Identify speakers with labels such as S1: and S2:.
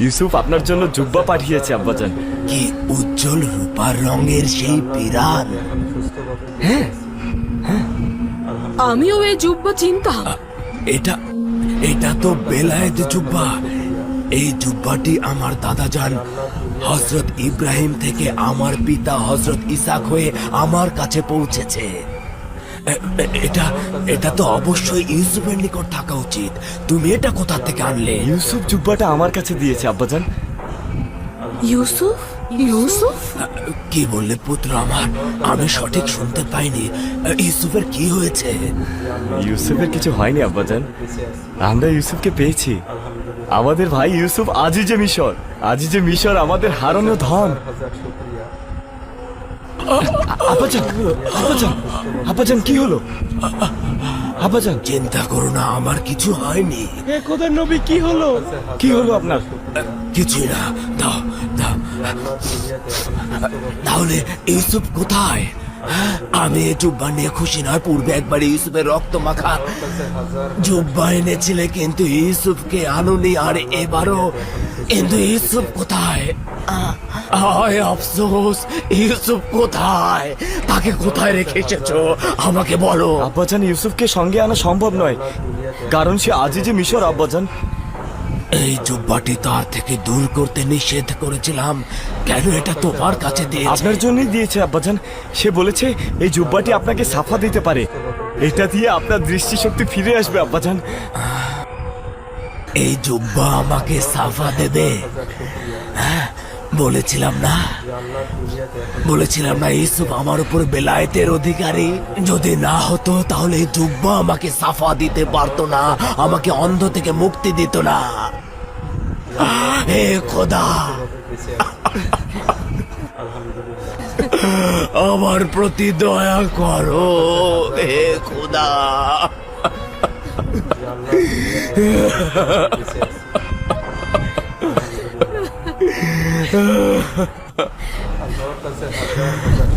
S1: ইউসুফ আপনার জন্য জুব্বা পাঠিয়েছে আব্বাজান।
S2: কি উজ্জ্বল রূপার রঙের সেই পিরান!
S3: আমিও এই জুব্বা চিনতাম।
S2: এটা এটা তো বেলায়েত জুব্বা। এই জুব্বাটি আমার দাদাজান হযরত ইব্রাহিম থেকে আমার পিতা হযরত ইসাক হয়ে আমার কাছে পৌঁছেছে। এটা এটা তো অবশ্যই ইউসুফের নিকট থাকা উচিত। তুমি এটা কোথা থেকে আনলে?
S1: ইউসুফ জুব্বাটা আমার কাছে দিয়েছে আব্বাজান।
S3: ইউসুফ? ইউসুফ?
S2: কি বললে পুত্র আমার? আমি সঠিক শুনতে পাইনি। ইউসুফের কি হয়েছে?
S1: ইউসুফের কিছু হয়নি আব্বাজান, আমরা ইউসুফকে পেয়েছি। আমাদের ভাই ইউসুফ আজিজে মিশর, আজিজে মিশর আমাদের হারানো ধন। আব্বাজান, আব্বাজান, আব্বাজান কি হলো? আব্বাজান
S2: চিন্তা করো না, আমার কিছু হয়নি।
S1: খোদার নবী কি হলো? কি হলো আপনার?
S2: কিছুই না। দাও দাও। তাহলে ইউসুফ কোথায়? আমি এই জুব্বা নিয়ে খুশি নয়। পূর্বে একবার ইউসুফের রক্ত মাখা জুব্বা এনেছিলে, কিন্তু ইউসুফকে আনুনি। আর এবারও। কিন্তু ইউসুফ কোথায়? আয় আফসোস, ইউসুফ কোথায়? তাকে কোথায় রেখে এসেছো আমাকে বলো।
S1: আব্বাজান ইউসুফকে সঙ্গে আনা সম্ভব নয়, কারণ সে আজিজে মিশর আব্বাজান।
S2: এই জুব্বাটি তার থেকে দূর করতে নিষেধ করেছিলাম। কেন এটা তোমার কাছে দিয়েছে?
S1: আপনার জন্যই দিয়েছে আব্বাজান। সে বলেছে এই জুব্বাটি আপনাকে সাফা দিতে পারে, এটা দিয়ে আপনার দৃষ্টিশক্তি ফিরে আসবে আব্বাজান।
S2: এই জুব্বা আমাকে সাফা দেবে? হ্যাঁ, বলেছিলাম না ইউসুফ আমার উপর বেলায়েতের অধিকারী। যদি না হতো তাহলে এই জুব্বা আমাকে সাফা দিতে পারতো না, আমাকে অন্ধ থেকে মুক্তি দিত না। হে খোদা, আমার প্রতি দয়া করো। হে খোদা।
S4: আল্লাহর কাছে হাজার হাজার